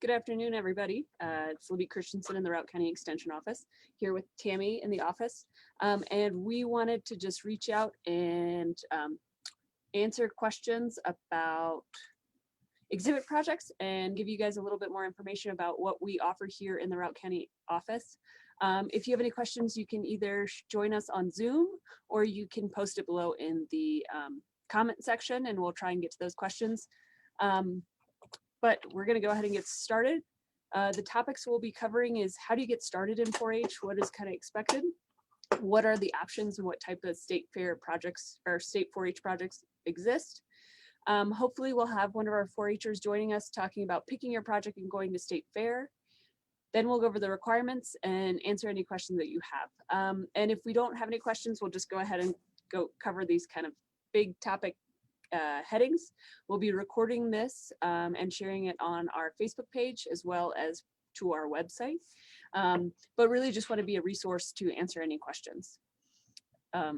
Good afternoon, everybody. It's Libby Christensen in the Routt County Extension Office, here with Tammy in the office. And we wanted to just reach out and answer questions about exhibit projects and give you guys a little bit more information about what we offer here in the Routt County office. If you have any questions, you can either join us on Zoom or you can post it below in the comment section and we'll try and get to those questions. But we're going to go ahead and get started. The topics we'll be covering is how do you get started in 4-H? What is kind of expected? What are the options and what type of state fair projects or state 4-H projects exist? Hopefully we'll have one of our 4-Hers joining us talking about picking your project and going to state fair. Then we'll go over the requirements and answer any questions that you have. And if we don't have any questions, we'll just go ahead and go cover these kind of big topic headings. We'll be recording this and sharing it on our Facebook page as well as to our website. But really just want to be a resource to answer any questions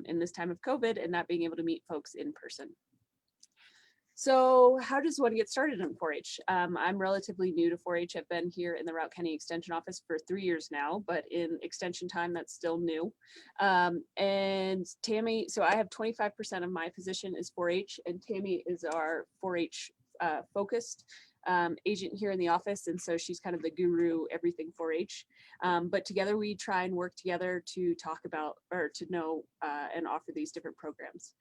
in this time of COVID and not being able to meet folks in person. So how does one get started in 4-H? I'm relatively new to 4-H. I've been here in the Routt County Extension Office for 3 years now, but in extension time, that's still new. And Tammy, so I have 25% of my position is 4-H, and Tammy is our 4-H focused agent here in the office. And so she's kind of the guru, everything 4-H. But together we try and work together to talk about or to know and offer these different programs.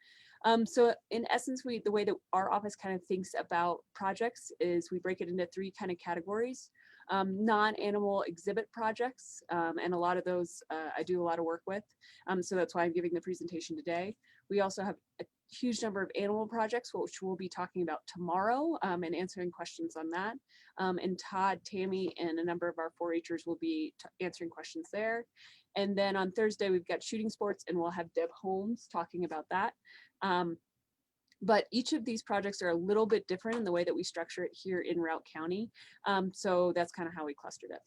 So in essence, the way that our office kind of thinks about projects is we break it into 3 kind of categories. Non-animal exhibit projects, and a lot of those I do a lot of work with. So that's why I'm giving the presentation today. We also have a huge number of animal projects, which we'll be talking about tomorrow and answering questions on that. And Todd, Tammy, and a number of our 4-Hers will be answering questions there. And then on Thursday, we've got shooting sports, and we'll have Deb Holmes talking about that. But each of these projects are a little bit different in the way that we structure it here in Routt County. So that's kind of how we clustered it.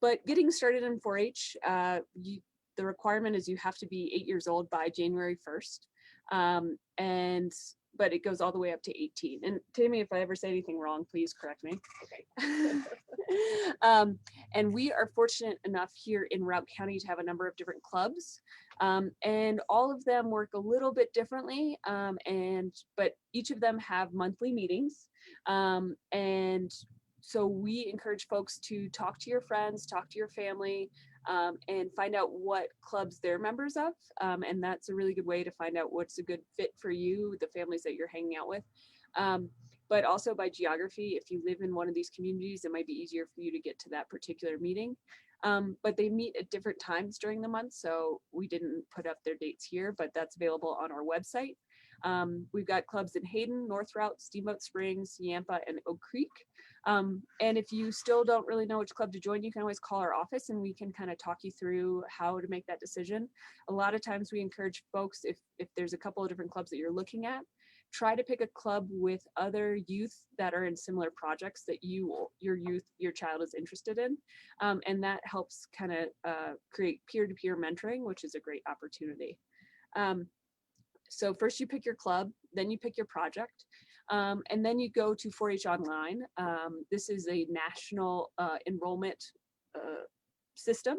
But getting started in 4-H, the requirement is you have to be 8 years old by January 1st. But it goes all the way up to 18. And Tammy, if I ever say anything wrong, please correct me. Okay. And we are fortunate enough here in Routt County to have a number of different clubs. And all of them work a little bit differently. But each of them have monthly meetings. And so we encourage folks to talk to your friends, talk to your family, and find out what clubs they're members of. And that's a really good way to find out what's a good fit for you, the families that you're hanging out with. But also by geography, if you live in one of these communities, it might be easier for you to get to that particular meeting. But they meet at different times during the month, so we didn't put up their dates here, but that's available on our website. We've got clubs in Hayden, North Routt, Steamboat Springs, Yampa, and Oak Creek. And if you still don't really know which club to join, you can always call our office and we can kind of talk you through how to make that decision. A lot of times we encourage folks, if there's a couple of different clubs that you're looking at, try to pick a club with other youth that are in similar projects that your child is interested in. And that helps kind of create peer-to-peer mentoring, which is a great opportunity. So first you pick your club, then you pick your project, and then you go to 4-H Online. This is a national enrollment system.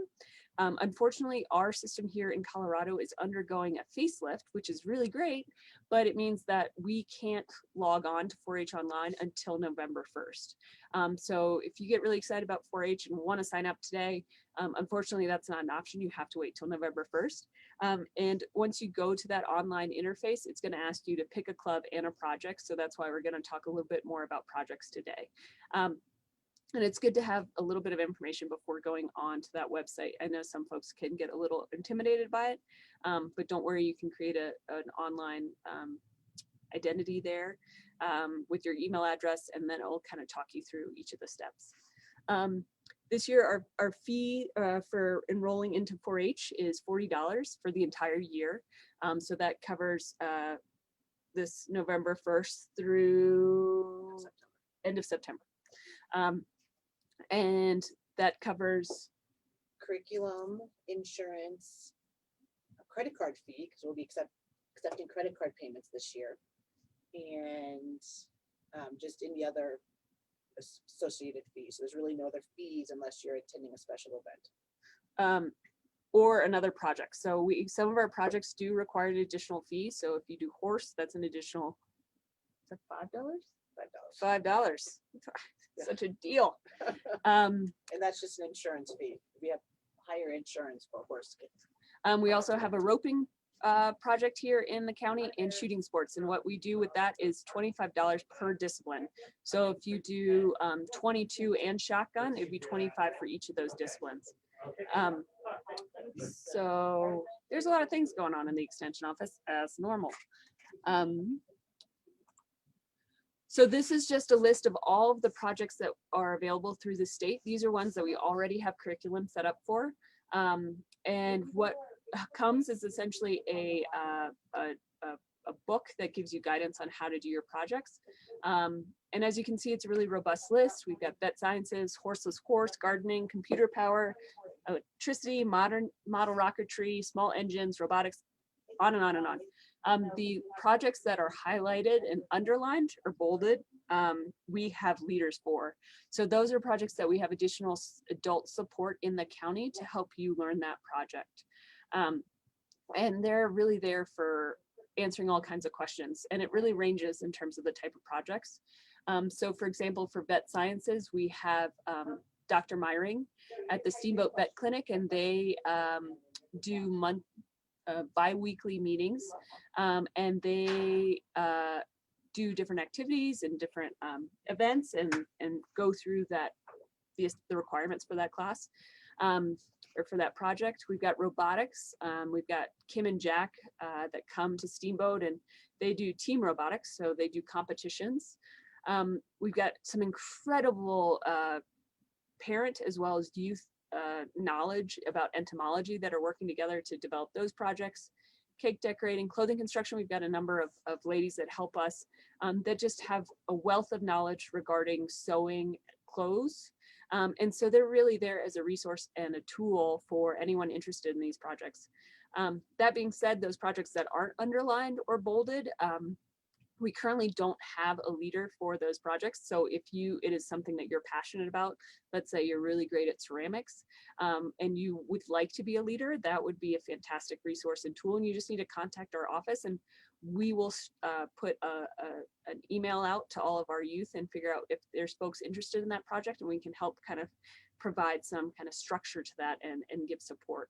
Unfortunately, our system here in Colorado is undergoing a facelift, which is really great, but it means that we can't log on to 4-H Online until November 1st. So if you get really excited about 4-H and want to sign up today, unfortunately, that's not an option. You have to wait till November 1st. And once you go to that online interface, it's going to ask you to pick a club and a project. So that's why we're going to talk a little bit more about projects today. And it's good to have a little bit of information before going on to that website. I know some folks can get a little intimidated by it, but don't worry, you can create an online identity there with your email address, and then it'll kind of talk you through each of the steps. This year, our fee for enrolling into 4-H is $40 for the entire year. So that covers this November 1st through end of September. And that covers curriculum, insurance, a credit card fee, because we'll be accepting credit card payments this year, and just any other associated fees. So there's really no other fees unless you're attending a special event. Or another project. So some of our projects do require an additional fee. So if you do horse, that's an additional, is that $5? $5. $5. Yeah. Such a deal. And that's just an insurance fee. We have higher insurance for horse kids. We also have a roping project here in the county and shooting sports. And what we do with that is $25 per discipline. So if you do 22 and shotgun, it'd be 25 for each of those disciplines. So there's a lot of things going on in the extension office as normal. So this is just a list of all of the projects that are available through the state. These are ones that we already have curriculum set up for. And what comes is essentially a book that gives you guidance on how to do your projects. And as you can see, it's a really robust list. We've got vet sciences, horseless horse, gardening, computer power, electricity, modern model rocketry, small engines, robotics, on and on and on. The projects that are highlighted and underlined or bolded, we have leaders for. So those are projects that we have additional adult support in the county to help you learn that project. And they're really there for answering all kinds of questions. And it really ranges in terms of the type of projects. So for example, for vet sciences, we have Dr. Myring at the Steamboat Vet Clinic, and they do bi-weekly meetings, and they do different activities and different events and go through the requirements for that class. Or for that project. We've got robotics. We've got Kim and Jack that come to Steamboat, and they do team robotics, so they do competitions. We've got some incredible parent as well as youth knowledge about entomology that are working together to develop those projects. Cake decorating, clothing construction. We've got a number of ladies that help us that just have a wealth of knowledge regarding sewing clothes. And so they're really there as a resource and a tool for anyone interested in these projects. That being said, those projects that aren't underlined or bolded, we currently don't have a leader for those projects. So if it is something that you're passionate about, let's say you're really great at ceramics, and you would like to be a leader, that would be a fantastic resource and tool. And you just need to contact our office, and we will put an email out to all of our youth and figure out if there's folks interested in that project, and we can help kind of provide some kind of structure to that and give support.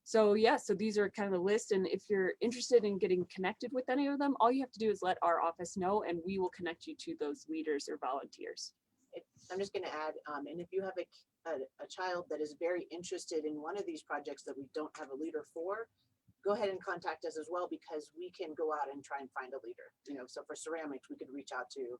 So yeah, so these are kind of the list. And if you're interested in getting connected with any of them, all you have to do is let our office know, and we will connect you to those leaders or volunteers. I'm just going to add, and if you have a child that is very interested in one of these projects that we don't have a leader for, go ahead and contact us as well, because we can go out and try and find a leader. So for ceramics, we could reach out to,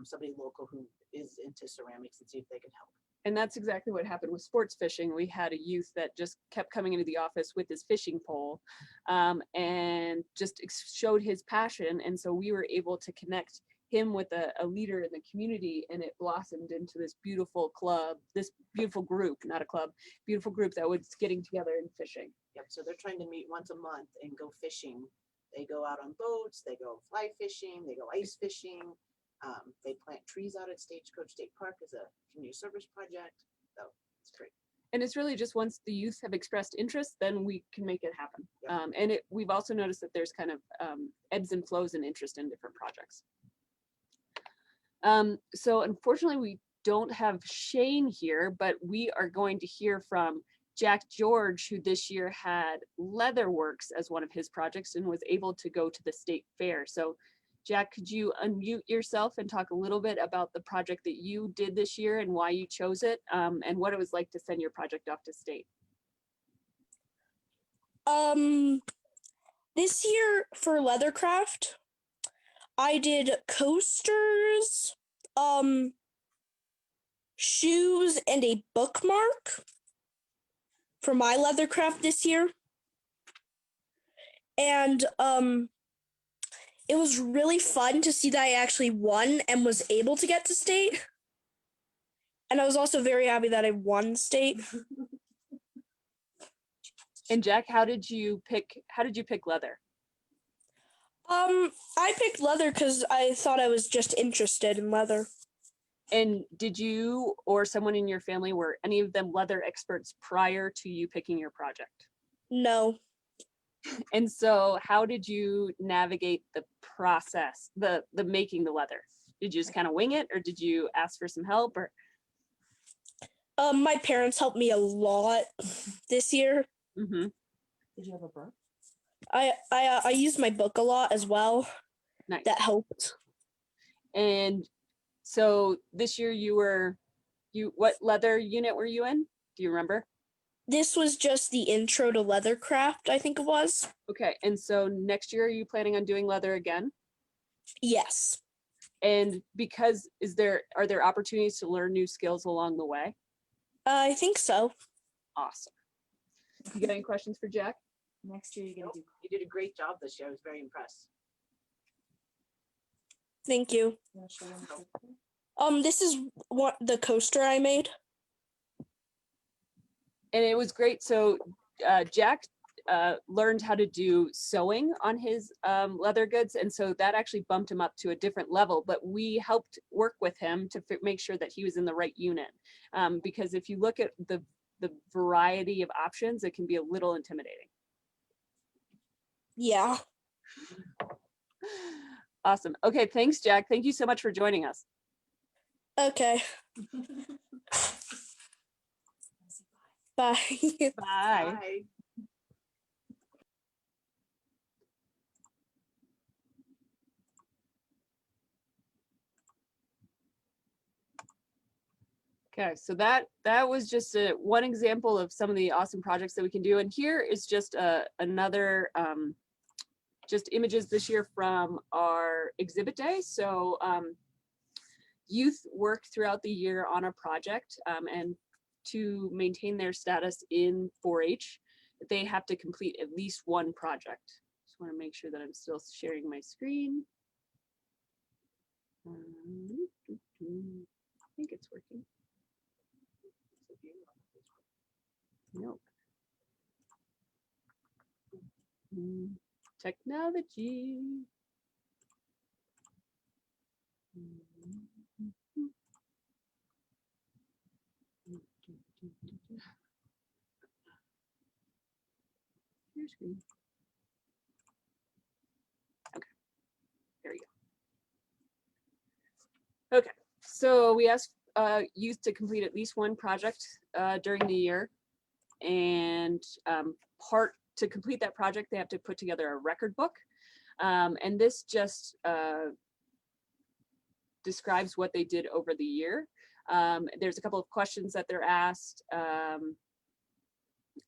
somebody local who is into ceramics and see if they can help. And that's exactly what happened with sports fishing. We had a youth that just kept coming into the office with his fishing pole and just showed his passion. And so we were able to connect him with a leader in the community, and it blossomed into this beautiful club, this beautiful group, not a club, beautiful group that was getting together and fishing. Yep. So they're trying to meet once a month and go fishing. They go out on boats, they go fly fishing, they go ice fishing. They plant trees out at Stagecoach State Park as a community service project. So it's great. And it's really just once the youth have expressed interest, then we can make it happen. Yep. And we've also noticed that there's kind of ebbs and flows in interest in different projects. So unfortunately, we don't have Shane here, but we are going to hear from Jack George, who this year had Leatherworks as one of his projects and was able to go to the state fair. So Jack, could you unmute yourself and talk a little bit about the project that you did this year and why you chose it, and what it was like to send your project off to state? This year for Leathercraft, I did coasters, shoes, and a bookmark for my Leathercraft this year. And it was really fun to see that I actually won and was able to get to state. And I was also very happy that I won state. And Jack, how did you pick leather? I picked leather because I thought I was just interested in leather. And did you or someone in your family, were any of them leather experts prior to you picking your project? No. And so how did you navigate the process, the making the leather? Did you just kind of wing it, or did you ask for some help, or? My parents helped me a lot this year. Mhm. Did you have a book? I used my book a lot as well. Nice. That helped. And so this year what leather unit were you in? Do you remember? This was just the intro to leathercraft, I think it was. Okay, and so next year, are you planning on doing leather again? Yes. And because are there opportunities to learn new skills along the way? I think so. Awesome. You got any questions for Jack? Next year, you're gonna Nope, do. you did a great job this year. I was very impressed. Thank you. You wanna show them the picture? This is what the coaster I made. And it was great. So Jack learned how to do sewing on his leather goods. And so that actually bumped him up to a different level, but we helped work with him to make sure that he was in the right unit. Because if you look at the variety of options, it can be a little intimidating. Yeah. Awesome. Okay, thanks, Jack. Thank you so much for joining us. Okay. Bye. Bye. Bye. Okay, so that was just one example of some of the awesome projects that we can do. And here is just another just images this year from our exhibit day. So youth work throughout the year on a project, and to maintain their status in 4-H, they have to complete at least one project. Just want to make sure that I'm still sharing my screen. I think it's working. Nope. Technology. Your screen. Okay, there you go. Okay, so we asked youth to complete at least one project during the year, and to complete that project, they have to put together a record book, and this just describes what they did over the year. There's a couple of questions that they're asked,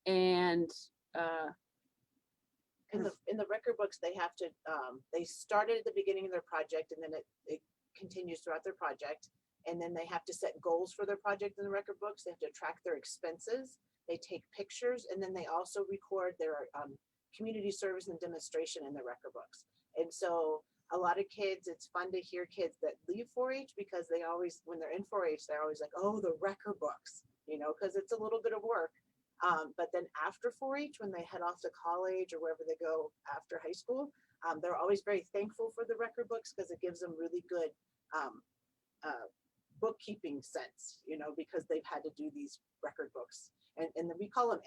and In the record books, they have to, they started at the beginning of their project, and then it continues throughout their project. And then they have to set goals for their project in the record books. They have to track their expenses. They take pictures, and then they also record their community service and demonstration in the record books. And so a lot of kids, it's fun to hear kids that leave 4-H, because they always, when they're in 4-H, they're always like, oh, the record books, because it's a little bit of work. But then after 4-H, when they head off to college or wherever they go after high school, they're always very thankful for the record books, because it gives them really good bookkeeping sense, because they've had to do these record books. And we call them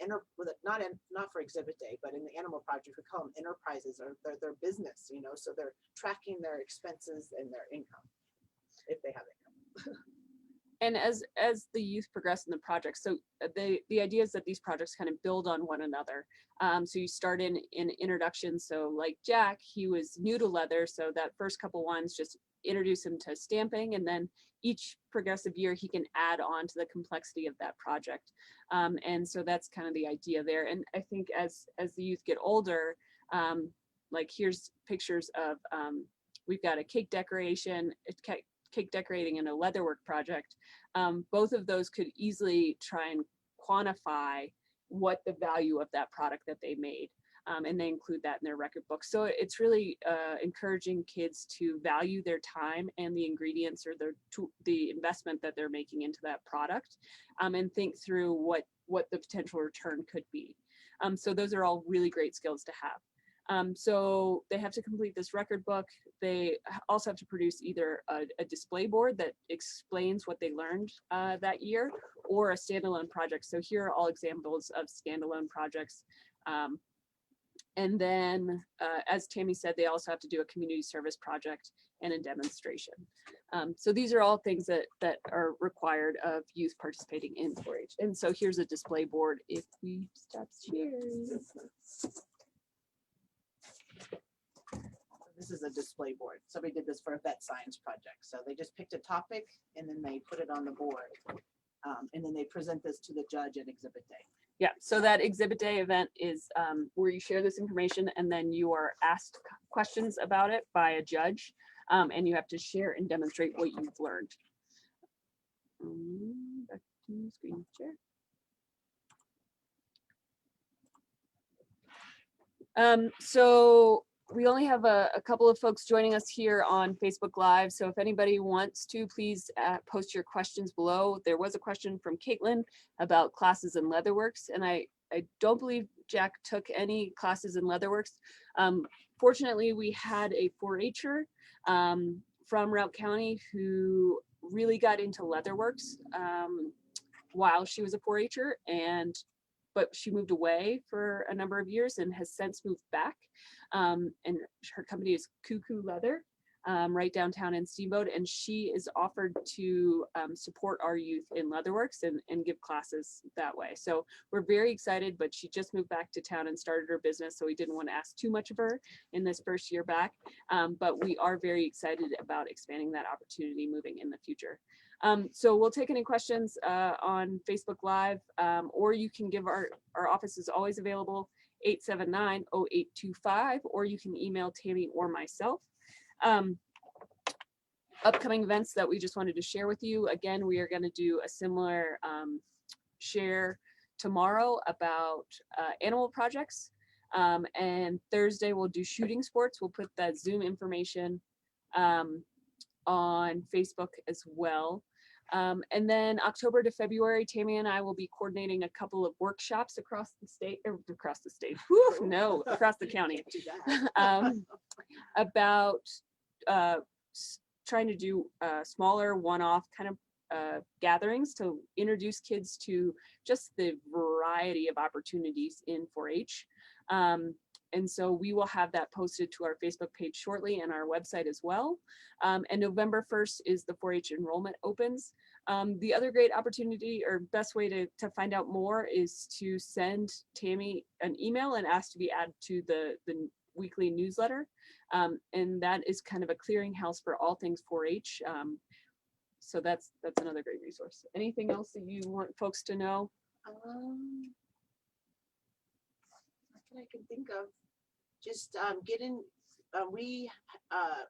not for exhibit day, but in the animal project, we call them enterprises, or their business, so they're tracking their expenses and their income, if they have income. And as the youth progress in the project, so the idea is that these projects kind of build on one another. So you start in introduction. So like Jack, he was new to leather, so that first couple ones just introduce him to stamping, and then each progressive year he can add on to the complexity of that project. And so that's kind of the idea there. And I think as the youth get older, like here's pictures of we've got a cake decoration, cake decorating, and a leatherwork project. Both of those could easily try and quantify what the value of that product that they made, and they include that in their record book. So it's really encouraging kids to value their time and the ingredients, or the investment that they're making into that product, and think through what the potential return could be. So those are all really great skills to have. So they have to complete this record book. They also have to produce either a display board that explains what they learned that year, or a standalone project. So here are all examples of standalone projects. And then, as Tammy said, they also have to do a community service project and a demonstration. So these are all things that are required of youth participating in 4-H. And so here's a display board if we stop sharing. This is a display board. Somebody did this for a vet science project. So they just picked a topic and then they put it on the board. And then they present this to the judge at exhibit day. Yeah, so that exhibit day event is where you share this information and then you are asked questions about it by a judge, and you have to share and demonstrate what you've learned. Back to screen share. So we only have a couple of folks joining us here on Facebook Live. So if anybody wants to, please post your questions below. There was a question from Caitlin about classes in Leatherworks, and I don't believe Jack took any classes in Leatherworks. Fortunately, we had a 4-H'er from Routt County who really got into Leatherworks while she was a 4-H'er, but she moved away for a number of years and has since moved back. And her company is Cuckoo Leather, right downtown in Steamboat. And she is offered to support our youth in Leatherworks and give classes that way. So we're very excited, but she just moved back to town and started her business. So we didn't want to ask too much of her in this first year back. But we are very excited about expanding that opportunity moving in the future. So we'll take any questions on Facebook Live, or you can give our office is always available, 879-0825, or you can email Tammy or myself. Upcoming events that we just wanted to share with you. Again, we are going to do a similar share tomorrow about animal projects. And Thursday we'll do shooting sports. We'll put that Zoom information on Facebook as well. And then October to February, Tammy and I will be coordinating a couple of workshops across the state, across the county, about trying to do smaller one-off kind of gatherings to introduce kids to just the variety of opportunities in 4-H. And so we will have that posted to our Facebook page shortly and our website as well. And November 1st is the 4-H enrollment opens. The other great opportunity or best way to find out more is to send Tammy an email and ask to be added to the weekly newsletter. And that is kind of a clearinghouse for all things 4-H. So that's another great resource. Anything else that you want folks to know? I can think of just we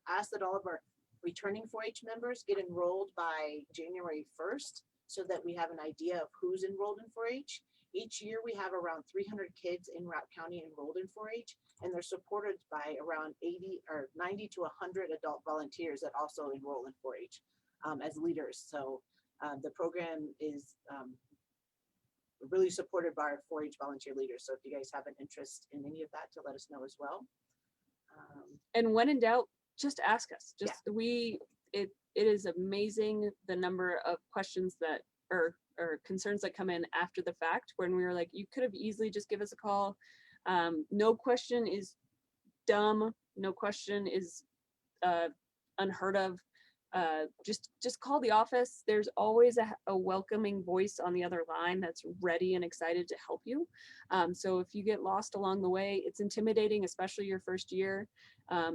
asked that all of our returning 4-H members get enrolled by January 1st so that we have an idea of who's enrolled in 4-H. Each year we have around 300 kids in Routt County enrolled in 4-H, and they're supported by around 90 to 100 adult volunteers that also enroll in 4-H as leaders. So the program is really supported by our 4-H volunteer leaders. So if you guys have an interest in any of that, to let us know as well. And when in doubt, just ask us. It is amazing the number of questions that or concerns that come in after the fact when we were like, you could have easily just give us a call. No question is dumb. No question is unheard of. Just call the office. There's always a welcoming voice on the other line that's ready and excited to help you. So if you get lost along the way, it's intimidating, especially your first year,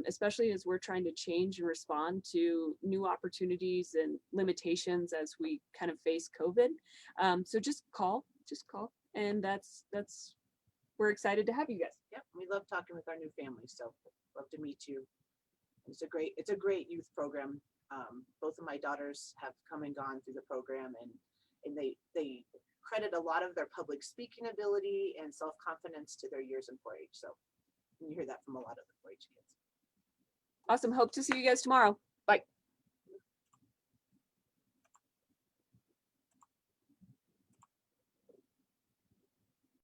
especially as we're trying to change and respond to new opportunities and limitations as we kind of face COVID. So just call. And that's we're excited to have you guys. Yep, we love talking with our new families. So love to meet you. It's a great youth program. Both of my daughters have come and gone through the program, and they credit a lot of their public speaking ability and self-confidence to their years in 4-H. So you hear that from a lot of the 4-H kids. Awesome. Hope to see you guys tomorrow.